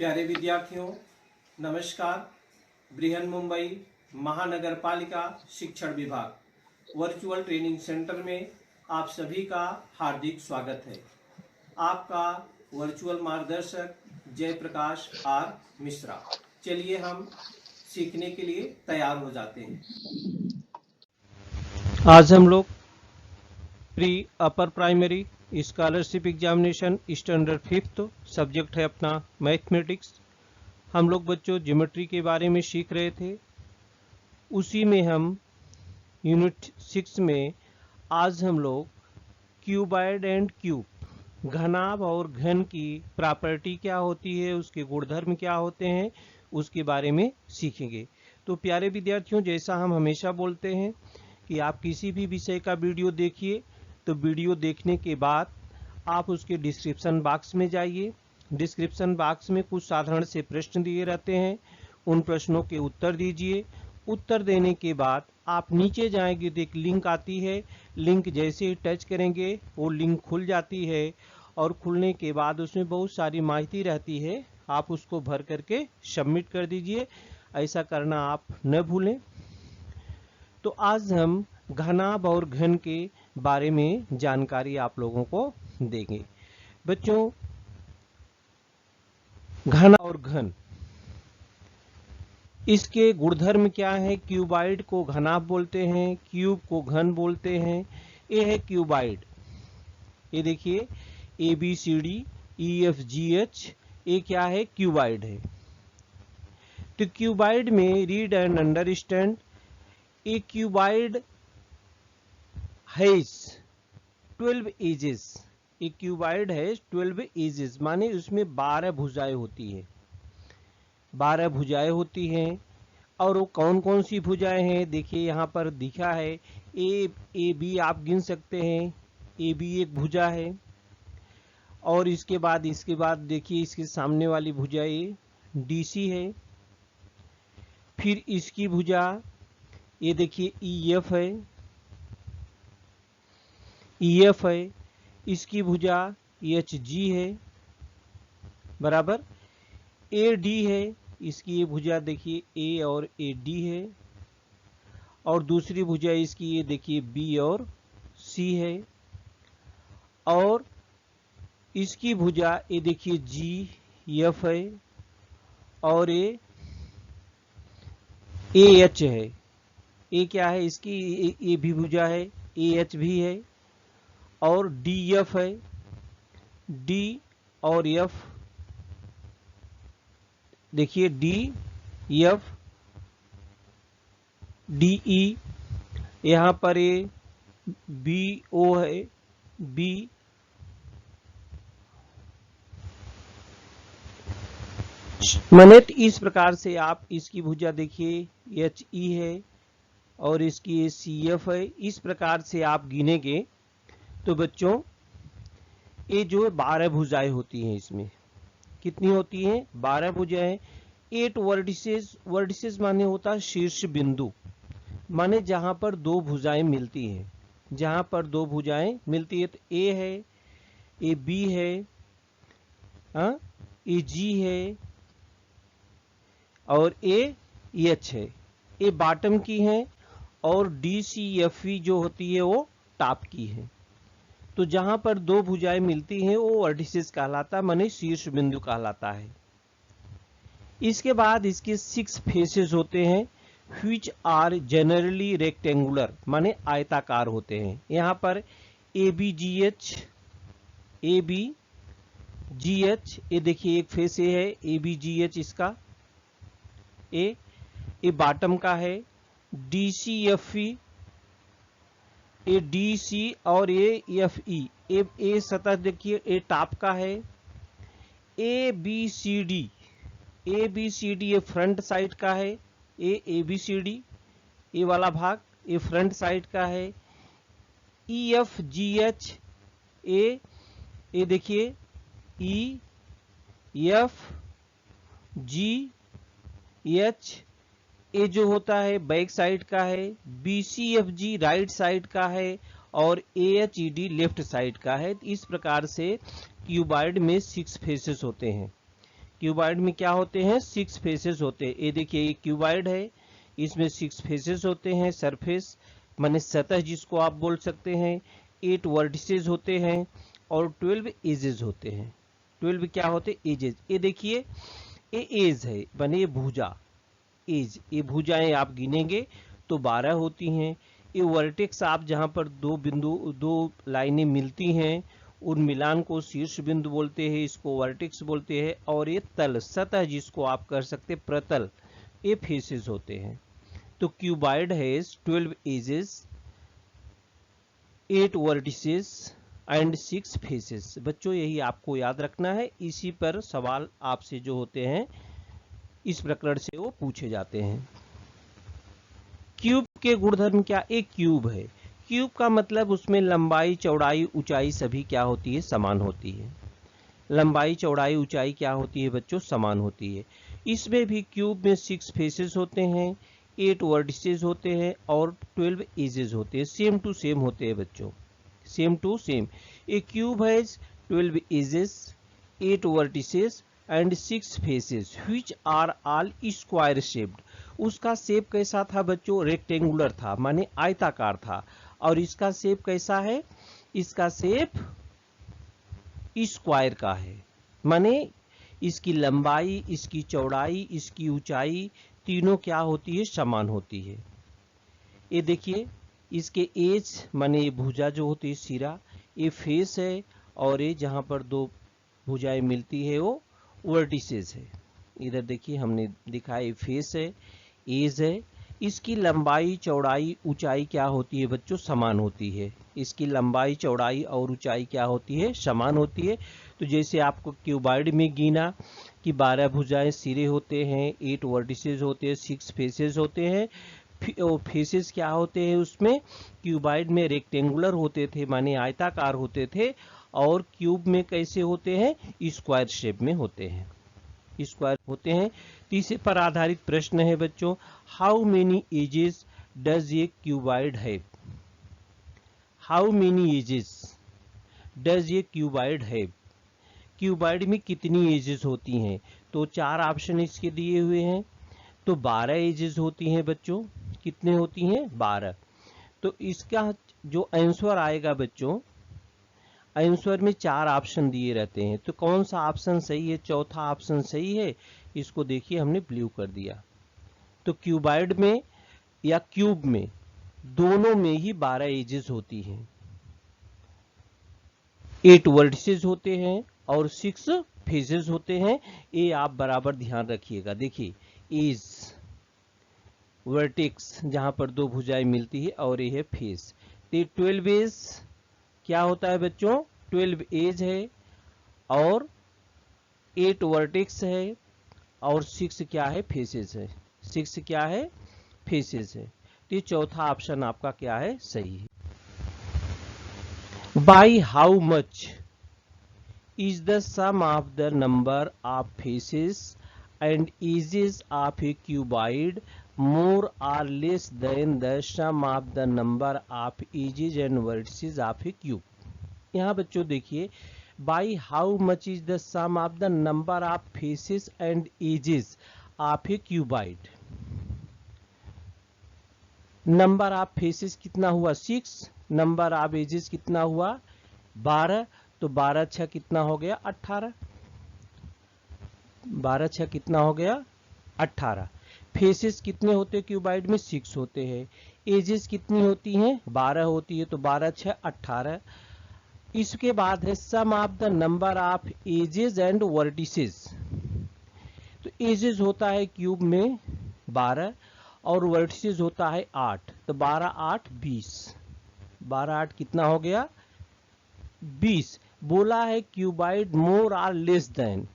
प्यारे विद्यार्थियों, नमस्कार। बृहन मुंबई महानगर पालिका शिक्षण विभाग वर्चुअल ट्रेनिंग सेंटर में आप सभी का हार्दिक स्वागत है। आपका वर्चुअल मार्गदर्शक जयप्रकाश आर मिश्रा। चलिए हम सीखने के लिए तैयार हो जाते हैं। आज हम लोग pre upper primary scholarship examination standard 5th subject है अपना मैथमेटिक्स। हम लोग बच्चों ज्योमेट्री के बारे में सीख रहे थे। उसी में हम यूनिट 6 में आज हम लोग क्यूबॉइड एंड क्यूब, घनाभ और घन की प्रॉपर्टी क्या होती है, उसके गुणधर्म क्या होते हैं, उसके बारे में सीखेंगे। तो प्यारे विद्यार्थियों, जैसा हम हमेशा बोलते हैं कि आप किसी भी विषय का वीडियो देखिए तो वीडियो देखने के बाद आप उसके डिस्क्रिप्शन बॉक्स में जाइए। डिस्क्रिप्शन बॉक्स में कुछ साधारण से प्रश्न दिए रहते हैं, उन प्रश्नों के उत्तर दीजिए। उत्तर देने के बाद आप नीचे जाएंगे तो एक लिंक आती है, लिंक जैसे ही टच करेंगे वो लिंक खुल जाती है और खुलने के बाद उसमें बहुत सारी माहिती रहती है, आप उसको भर करके सबमिट कर दीजिए। ऐसा करना आप न भूलें। तो आज हम घनाभ और घन के बारे में जानकारी आप लोगों को देंगे। बच्चों, घन और घन, इसके गुणधर्म क्या है? क्यूबॉइड को घनाभ बोलते हैं, क्यूब को घन बोलते हैं। ये है क्यूबॉइड। ये देखिए ABCD EFGH, ये क्या है? क्यूबॉइड है। तो क्यूबॉइड में read and understand, a cuboid has 12 edges. एक क्यूबॉइड है 12 एजेस, माने उसमें 12 भुजाएं होती है। 12 भुजाएं होती हैं। और वो कौन कौन सी भुजाएं हैं? देखिए यहाँ पर दिखा है ए बी, आप गिन सकते हैं। ए बी एक भुजा है। और इसके बाद देखिए इसके सामने वाली भुजा ये DC है। फिर इसकी भुजा ये देखिए EF है, EF है। इसकी भुजा HG है, बराबर। AD है, इसकी ये भुजा देखिए A और AD है। और दूसरी भुजा इसकी ये देखिए B और C है। और इसकी भुजा ये देखिए GF है। और ये AH है। ये क्या है? इसकी ये भी भुजा है, AH भी है। और DF है, D और F, देखिए DF DE। यहाँ पर ये BO है, B। माने इस प्रकार से आप इसकी भुजा देखिए HE है और इसकी ये CF है। इस प्रकार से आप गिनेंगे तो बच्चों ये जो 12 भुजाएं होती हैं, इसमें कितनी होती हैं? 12 भुजाएं। 8 वर्टिसेस, वर्टिसेस माने होता है शीर्ष बिंदु, माने जहां पर दो भुजाएं मिलती हैं। जहां पर दो भुजाएं मिलती है तो A है, ये B है, ये G है और ये H है। ये बॉटम की है और DCFE जो होती है वो टॉप की है। तो जहां पर दो भुजाएं मिलती हैं वो वर्टिसेस कहलाता है, माने शीर्ष बिंदु कहलाता है। इसके बाद इसके 6 फेसेस होते हैं, which are generally rectangular, माने आयताकार होते हैं। यहाँ पर ABGH, ये देखिए एक फेस ये है ABGH, इसका ये बॉटम का है। DCFE, ये DC और ये FE, ये सतह देखिए ये टॉप का है। ABCD ये फ्रंट साइड का है। ये ABCD, ये वाला भाग ये फ्रंट साइड का है। EFGH, ये देखिए EFGH, ये जो होता है बैक साइड का है। BCFG राइट साइड का है और AHED लेफ्ट साइड का है। इस प्रकार से क्यूबॉइड में 6 फेसेस होते हैं। क्यूबॉइड में क्या होते हैं, 6 फेसेस होते हैं। ये देखिए ये क्यूबॉइड है, इसमें 6 फेसेस होते हैं, सरफेस माने सतह जिसको आप बोल सकते हैं, 8 वर्टिसेस होते हैं और 12 एजेस होते हैं। 12 क्या होते हैं, एजेस। ये देखिए ये एज है माने ये भुजा, एज, ये भुजाएं आप गिनेंगे तो 12 होती हैं। ये वर्टेक्स आप जहां पर दो लाइनें मिलती हैं उन मिलान को शीर्ष बिंदु बोलते हैं, इसको वर्टेक्स बोलते हैं। और ये तल सतह जिसको आप कर सकते प्रतल, ये फेसेस होते हैं। तो cuboid has 12 edges, 8 vertices and 6 faces. बच्चों यही आपको याद रखना है, इसी पर सवाल आपसे जो होते हैं इस प्रकरण से वो पूछे जाते हैं। क्यूब के गुणधर्म क्या, एक क्यूब है। क्यूब का मतलब उसमें लंबाई चौड़ाई ऊंचाई सभी क्या होती है, समान होती है। लंबाई चौड़ाई ऊंचाई क्या होती है बच्चों, समान होती है। इसमें भी क्यूब में 6 फेसेस होते हैं, 8 वर्टिसेस होते हैं और 12 एजेस होते हैं। सेम टू सेम होते हैं बच्चों, same to same. A cube has 12 edges, 8 vertices and 6 faces which are all square shaped. उसका शेप कैसा था बच्चों, रेक्टेंगुलर था माने आयताकार था। और इसका शेप कैसा है, इसका शेप स्क्वायर का है, माने इसकी लंबाई, इसकी चौड़ाई, इसकी ऊंचाई तीनों क्या होती है, समान होती है। ये देखिए इसके एज माने ये भुजा जो होती है सिरा, ये फेस है और ये जहां पर दो भुजाएं मिलती है वो वर्टिसेस है। इधर देखिए हमने दिखाया फेस है, एज है। इसकी लंबाई चौड़ाई ऊंचाई क्या होती है बच्चों, समान होती है। इसकी लंबाई चौड़ाई और ऊंचाई क्या होती है, समान होती है। तो जैसे आपको क्यूबॉइड में गिना कि 12 भुजाएं सिरे होते हैं, 8 वर्टिसेस होते हैं, 6 फेसेस होते हैं। फेसेस क्या होते हैं उसमें, क्यूबॉइड में रेक्टेंगुलर होते थे माने आयताकार होते थे, और क्यूब में कैसे होते हैं, स्क्वायर शेप में होते हैं, स्क्वायर होते हैं। तीसरे पर आधारित प्रश्न है बच्चों, how many edges does a cuboid have. How many edges does a cuboid have. Cuboid में कितनी एजेस होती हैं, तो 4 ऑप्शन इसके दिए हुए हैं। तो 12 एजेस होती हैं बच्चों, कितने होती हैं, 12। तो इसका जो आंसर आएगा बच्चों, आंसर में 4 ऑप्शन दिए रहते हैं, तो कौन सा ऑप्शन सही है, चौथा ऑप्शन सही है। इसको देखिए हमने ब्लू कर दिया। तो क्यूबॉइड में या क्यूब में दोनों में ही 12 एजेस होती हैं, 8 वर्टिसेस होते हैं और 6 फेसेस होते हैं। ये आप बराबर ध्यान रखिएगा। देखिए एज, वर्टेक्स जहां पर दो भुजाएं मिलती है, और ये है फेस। तो 12 एज क्या होता है बच्चों, 12 एज है और 8 वर्टेक्स है और 6 क्या है, फेसेस है। 6 क्या है, फेसेस है। तो ये चौथा ऑप्शन आपका क्या है, सही है। By how much is the sum of the number of faces and edges of a cuboid more or less than the sum of the number of edges and vertices of a cube। यहाँ बच्चों देखिए, by how much is the sum of the number of faces and edges of a cuboid। Number of faces कितना हुआ, 6। Number of edges कितना हुआ, 12। तो 12 6 कितना हो गया, 18। 12 6 कितना हो गया, 18। फेसेस कितने होते हैं क्यूबॉइड में, 6 होते हैं। एजेस कितनी होती हैं, 12 होती है। तो 12 6 18। इसके बाद है some of the number of edges and vertices. तो एजेस होता है क्यूब में 12 और वर्टिसेस होता है 8। तो 12 8 20। 12 8 कितना हो गया, 20। बोला है क्यूबॉइड मोर और लेस देन,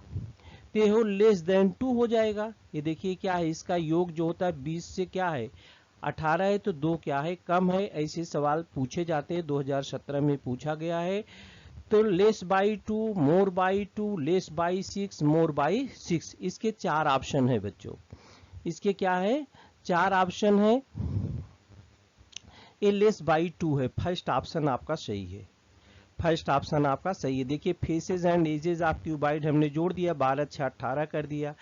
तो हो लेस देन 2 हो जाएगा। ये देखिए क्या है, इसका योग जो होता है 20 से क्या है, 18 है, तो 2 क्या है, कम है। ऐसे सवाल पूछे जाते हैं, 2017 में पूछा गया है। तो less by 2, more by 2, less by 6, more by 6। इसके 4 ऑप्शन है बच्चों, इसके क्या है, 4 ऑप्शन है। ये लेस बाई 2 है, फर्स्ट ऑप्शन आपका सही है। फर्स्ट ऑप्शन आपका सही है। देखिए faces and edges of cuboid हमने जोड़ दिया, 12 6 18 कर दिया।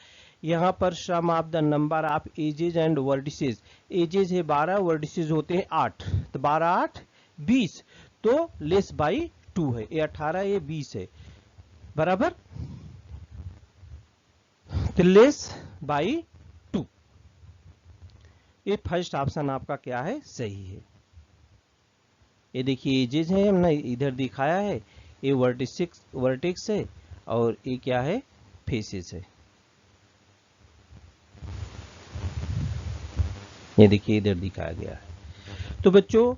यहाँ पर some of the number of edges and vertices, edges है 12, वर्टिसेस होते हैं 8, तो 12 8 20, तो लेस बाई 2 है, ये 18 ये 20 है, बराबर, तो लेस बाई 2। ये फर्स्ट ऑप्शन आपका क्या है, सही है। ये देखिए एजेस है, हमने इधर दिखाया है, ये वर्टेक्स है और ये क्या है, फेसेस है। ये देखिए इधर दिखाया गया है। तो बच्चों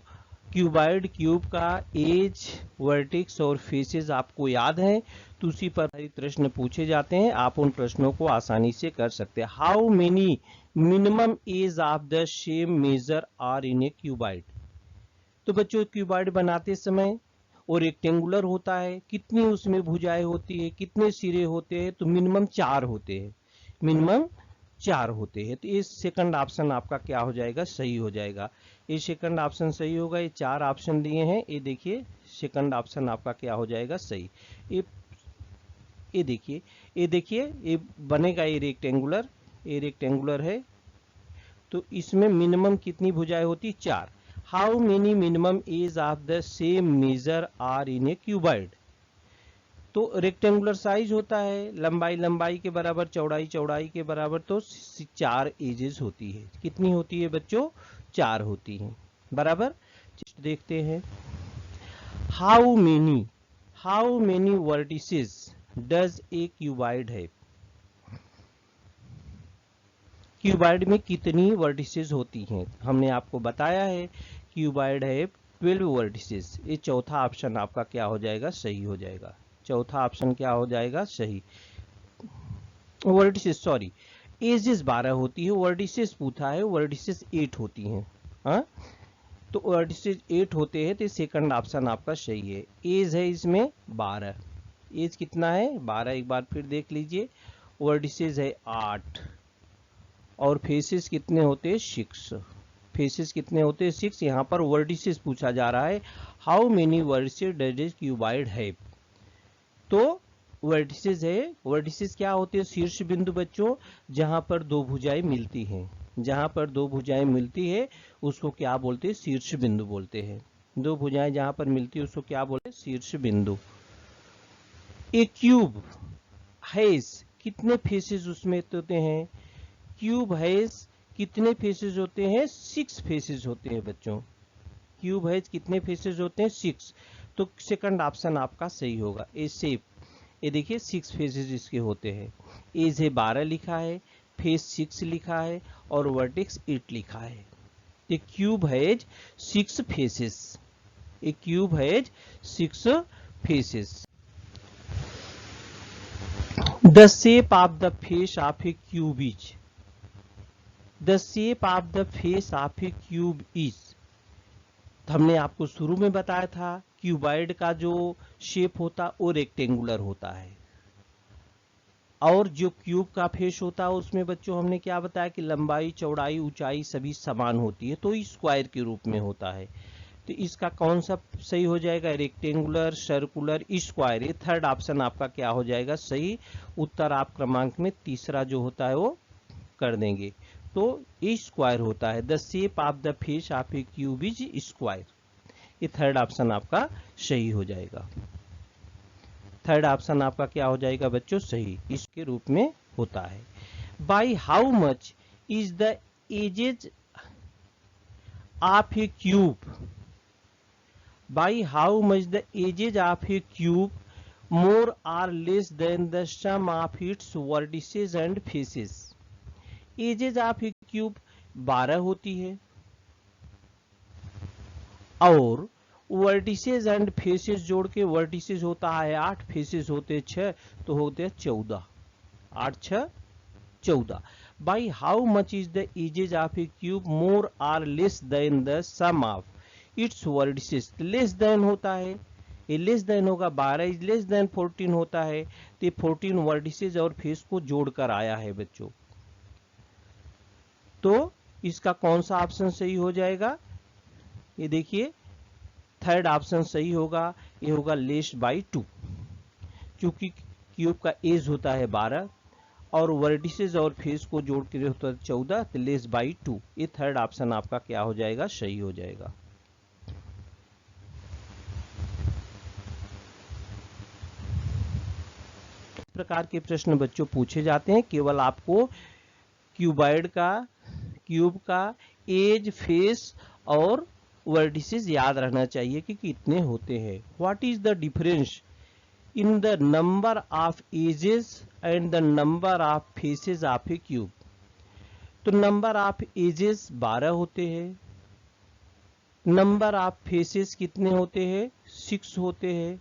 क्यूबाइड क्यूब का एज, वर्टेक्स और फेसेस आपको याद है, तो उसी पर प्रश्न पूछे जाते हैं, आप उन प्रश्नों को आसानी से कर सकते हैं। How many minimum edge of the same major are in a cuboid. तो बच्चों क्यूबाइड बनाते समय वो रेक्टेंगुलर होता है, कितनी उसमें भुजाएं होती है, कितने सिरे होते हैं, तो मिनिमम 4 होते हैं, मिनिमम 4 होते हैं। तो ये सेकंड ऑप्शन आपका क्या हो जाएगा, सही हो जाएगा। ये सेकंड ऑप्शन सही होगा। ये 4 ऑप्शन दिए हैं, ये देखिए सेकंड ऑप्शन आपका क्या हो जाएगा, सही। ये देखिए ये बनेगा, ये रेक्टेंगुलर है, तो इसमें मिनिमम कितनी भुजाएं होती, 4। How many minimum edge of the same major are in a cuboid. तो रेक्टेंगुलर साइज होता है, लंबाई के बराबर, चौड़ाई के बराबर, तो 4 एजेस होती है। कितनी होती है बच्चों, 4 होती है, बराबर। देखते हैं, how many vertices does a cuboid है। क्यूबाइड में कितनी वर्टिसेस होती हैं, हमने आपको बताया है क्यूबाइड है 12 वर्टिसेस। ये चौथा ऑप्शन आपका क्या हो जाएगा, सही हो जाएगा। चौथा ऑप्शन क्या हो जाएगा, सही। वर्टिसेस सॉरी, एजेस 12 होती है, वर्टिसेस पूछा है, वर्टिसेस 8 होती हैं। हाँ, तो वर्टिसेस 8 होते हैं, तो सेकंड ऑप्शन आपका सही है। एज है इसमें 12, एज कितना है 12, एक बार फिर देख लीजिए। वर्टिसेस है 8 और फेसेस कितने होते हैं, 6। फेसेस कितने होते हैं, 6। यहाँ पर वर्टिसेस पूछा जा रहा है, how many vertices does a cuboid have. तो वर्टिसेस है, वर्टिसेस क्या होते हैं, शीर्ष बिंदु बच्चों, जहां पर दो भुजाएं मिलती हैं, जहां पर दो भुजाएं मिलती है उसको क्या बोलते हैं, शीर्ष बिंदु बोलते हैं। दो भुजाएं जहां पर मिलती है उसको क्या बोलते हैं, शीर्ष बिंदु। ए क्यूब हैज, कितने फेसेस उसमें होते हैं, क्यूब हैज कितने फेसेस होते हैं, 6 फेसेस होते हैं बच्चों। क्यूब हैज कितने फेसेस होते हैं, 6। तो सेकंड ऑप्शन आपका सही होगा, ए शेप। ये देखिए 6 फेसेस इसके होते हैं। एज है 12 लिखा है, फेस 6 लिखा है और वर्टेक्स 8 लिखा है। A cube has 6 faces, a cube has 6 faces. The shape of the face of a cube is, the shape of the face of a cube is. हमने आपको शुरू में बताया था क्यूबाइड का जो शेप होता वो रेक्टेंगुलर होता है, और जो क्यूब का फेस होता है उसमें बच्चों हमने क्या बताया कि लंबाई, चौड़ाई, ऊंचाई सभी समान होती है, तो स्क्वायर के रूप में होता है। तो इसका कौन सा सही हो जाएगा, रेक्टेंगुलर, सर्कुलर, स्क्वायर। ये थर्ड ऑप्शन आपका क्या हो जाएगा, सही। उत्तर आप क्रमांक में तीसरा जो होता है वो कर देंगे। तो ये स्क्वायर होता है, the shape of the face of a cube is square. ये थर्ड ऑप्शन आपका सही हो जाएगा। थर्ड ऑप्शन आपका क्या हो जाएगा बच्चों, सही, इसके रूप में होता है। By how much is the edges of a cube, by how much the edges of a cube more or less than the sum of its vertices and faces. Edges of a cube 12 होती है और vertices and faces जोड़ के, vertices होता है 8, faces होते 6, तो होते 14। 8 6 14। By how much is the edges of a cube more or less than the sum of its vertices. Less than होता है, ये लेस देन होगा, 12 इज लेस देन 14 होता है, तो 14 वर्टिसेस और फेस को जोड़कर आया है बच्चों। तो इसका कौन सा ऑप्शन सही हो जाएगा, ये देखिए थर्ड ऑप्शन सही होगा। ये होगा लेस बाई 2, क्योंकि क्यूब का एज होता है 12 और वर्टिसेस और फेस को जोड़ के होता है 14, तो लेस बाई 2। ये थर्ड ऑप्शन आपका क्या हो जाएगा, सही हो जाएगा। इस प्रकार के प्रश्न बच्चों पूछे जाते हैं, केवल आपको क्यूब का एज, फेस और वर्टिसेस याद रहना चाहिए कि कितने होते हैं। What is the difference in the number of edges and the number of faces of a cube? तो नंबर ऑफ एजेस 12 होते हैं, नंबर ऑफ फेसेस कितने होते हैं, 6 होते हैं।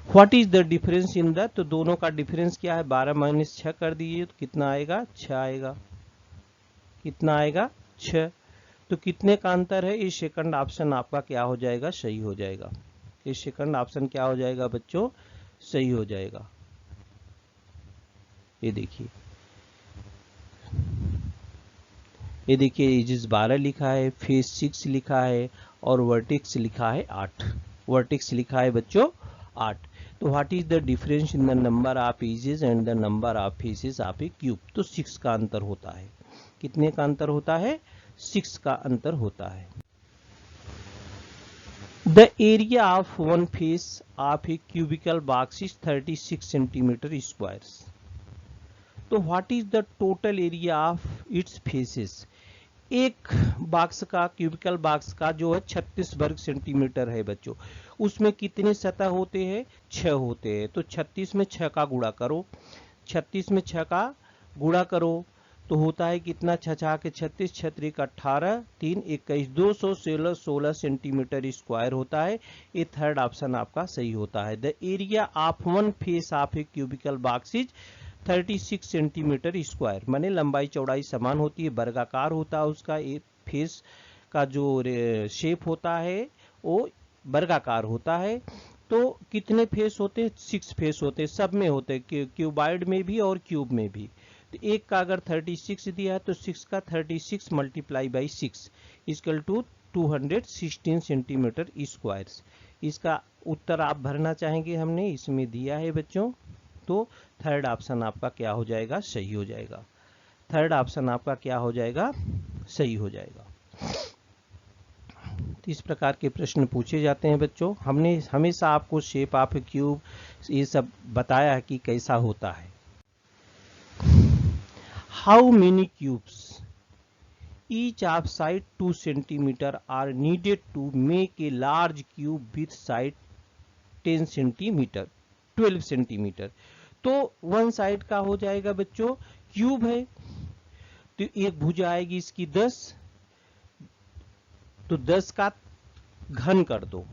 What is the difference in the, तो दोनों का डिफरेंस क्या है, 12 माइनस 6 कर दीजिए तो कितना आएगा, 6 आएगा। कितना आएगा, 6। तो कितने का अंतर है, ये सेकंड ऑप्शन आपका क्या हो जाएगा, सही हो जाएगा। ये सेकंड ऑप्शन क्या हो जाएगा बच्चों, सही हो जाएगा। ये देखिए, ये देखिए एजेस 12 लिखा है, फेस 6 लिखा है और वर्टेक्स लिखा है 8। वर्टेक्स लिखा है बच्चों 8। तो what is the difference in the number of edges and the number of faces of a cube? तो 6 का अंतर होता है। कितने का अंतर होता है, 6 का अंतर होता है। The area of one face of a cubical box is 36 centimetre squares. तो what is the total area of its faces? एक बॉक्स का, क्यूबिकल बॉक्स का जो है 36 वर्ग सेंटीमीटर है बच्चों। उसमें कितने सतह होते हैं, 6 होते हैं। तो 36 में 6 का गुणा करो, 36 में 6 का गुणा करो तो होता है कितना, 6 के 36, 6 का 18, 3 21, 216 सेंटीमीटर स्क्वायर होता है। ये थर्ड ऑप्शन आपका सही होता है। The area of one face of a cubical box is 36 centimetre square. माने लंबाई चौड़ाई समान होती है, वर्गाकार होता है उसका, एक फेस का जो शेप होता है वो वर्गाकार होता है। तो कितने फेस होते हैं, 6 फेस होते हैं, सब में होते हैं, क्यूबाइड में भी और क्यूब में भी। तो एक का अगर 36 दिया है तो 6 का 36 multiply by 6 equal to 216 centimetre square. इसका उत्तर आप भरना चाहेंगे, हमने इसमें दिया है बच्चों। तो थर्ड ऑप्शन आपका क्या हो जाएगा, सही हो जाएगा। थर्ड ऑप्शन आपका क्या हो जाएगा, सही हो जाएगा। तो इस प्रकार के प्रश्न पूछे जाते हैं बच्चों। हमने हमेशा आपको शेप ऑफ क्यूब ये सब बताया है कि कैसा होता है। How many cubes each of side 2 centimeter are needed to make a large cube with side 10 centimeter 12 centimetre. तो वन साइड का हो जाएगा बच्चों, क्यूब है तो एक भुजा आएगी इसकी 10, तो 10 का घन कर दो,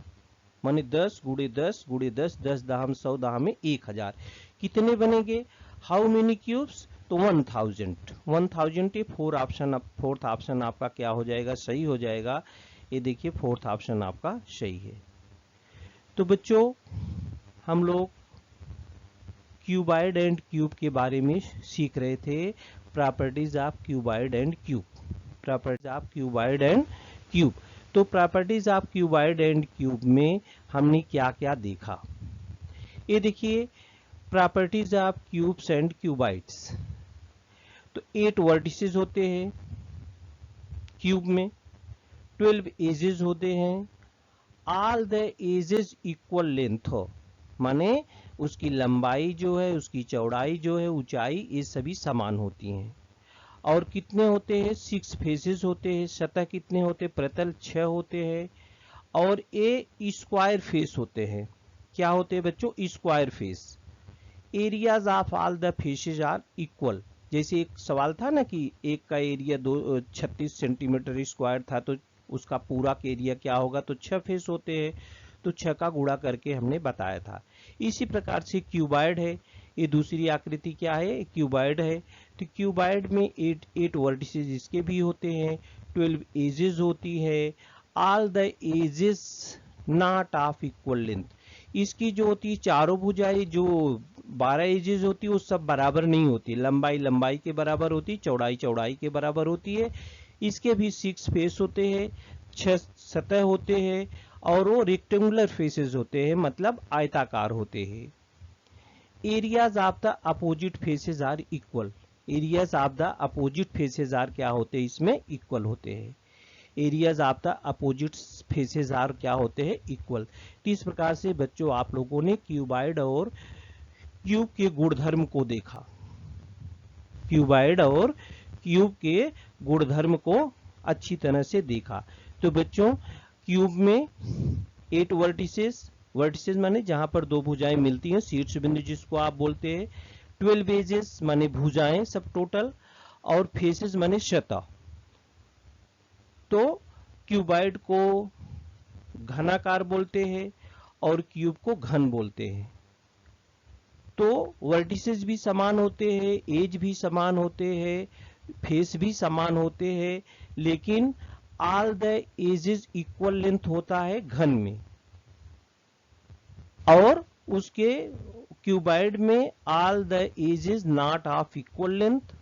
माने 10 गुणे 10 गुणे 10, 10 दाहम 100 दाहम 1000। कितने बनेंगे, हाउ मेनी क्यूब्स, तो 1000 फोर्थ ऑप्शन आपका क्या हो जाएगा, सही हो जाएगा। ये देखिए फोर्थ ऑप्शन आपका सही है। तो बच्चों हम लोग क्यूबाइड एंड क्यूब के बारे में सीख रहे थे, properties of cuboid and cube, properties of cuboid and cube. तो properties of cuboid and cube में हमने क्या क्या देखा, ये देखिए properties of cubes and cuboids. तो 8 वर्टिसेस होते हैं क्यूब में, 12 एजेस होते हैं, all the edges equal length, माने उसकी लंबाई जो है, उसकी चौड़ाई जो है, ऊंचाई, ये सभी समान होती हैं। और कितने होते हैं, 6 फेसेस होते हैं, सतह कितने होते, प्रतल 6 होते हैं, और ये स्क्वायर फेस होते हैं। क्या होते हैं बच्चों, square face. Areas of all the faces are equal. जैसे एक सवाल था ना कि एक का एरिया 36 सेंटीमीटर स्क्वायर था, तो उसका पूरा का एरिया क्या होगा, तो 6 फेस होते हैं, तो 6 का गुणा करके हमने बताया था। इसी प्रकार से क्यूबाइड है, ये दूसरी आकृति क्या है, क्यूबाइड है। तो क्यूबाइड में 8 वर्टिसेस इसके भी होते हैं, 12 एजेस होती है, all the edges not of equal length. इसकी जो होती है चारों भुजाएं, जो 12 एजेस होती है वो सब बराबर नहीं होती, लंबाई लंबाई के बराबर होती, चौड़ाई चौड़ाई के बराबर होती है। इसके भी 6 फेस होते हैं, 6 सतह होते हैं और वो रेक्टेंगुलर फेसेस होते हैं, मतलब आयताकार होते हैं। Areas of the opposite faces are equal. Areas of the opposite faces are क्या होते हैं, इसमें इक्वल होते हैं। Areas of the opposite faces are क्या होते हैं, इक्वल। तो इस प्रकार से बच्चों आप लोगों ने क्यूबाइड और क्यूब के गुणधर्म को देखा। क्यूबाइड और क्यूब के गुणधर्म को अच्छी तरह से देखा। तो बच्चों क्यूब में 8 वर्टिसेस, वर्टिसेस माने जहां पर 2 भुजाएं मिलती हैं, शीर्ष बिंदु जिसको आप बोलते हैं। 12 एजेस माने भुजाएं सब टोटल, और फेसेस माने सतह। तो क्यूबाइड को घनाकार बोलते हैं और क्यूब को घन बोलते हैं। तो वर्टिसेस भी समान होते हैं, एज भी समान होते हैं, फेस भी समान होते हैं, लेकिन all the edges equal length होता है घन में, और उसके क्यूबाइड में all the edges not of equal length.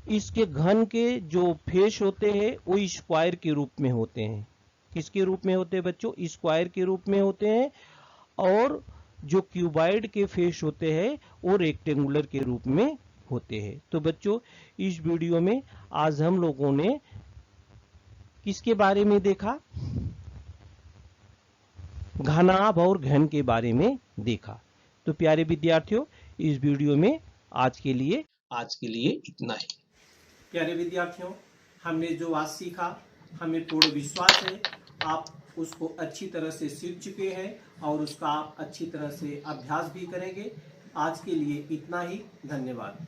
इसके घन के जो फेस होते हैं वो स्क्वायर के रूप में होते हैं। किसके रूप में होते हैं बच्चों, स्क्वायर के रूप में होते हैं। और जो क्यूबाइड के फेस होते हैं वो रेक्टेंगुलर के रूप में होते हैं। तो बच्चों इस वीडियो में आज हम लोगों ने किसके बारे में देखा, घनाभ और घन के बारे में देखा। तो प्यारे विद्यार्थियों इस वीडियो में आज के लिए इतना ही। प्यारे विद्यार्थियों, हमने जो आज सीखा, हमें पूर्ण विश्वास है आप उसको अच्छी तरह से सीख चुके हैं और उसका आप अच्छी तरह से अभ्यास भी करेंगे। आज के लिए इतना ही, धन्यवाद।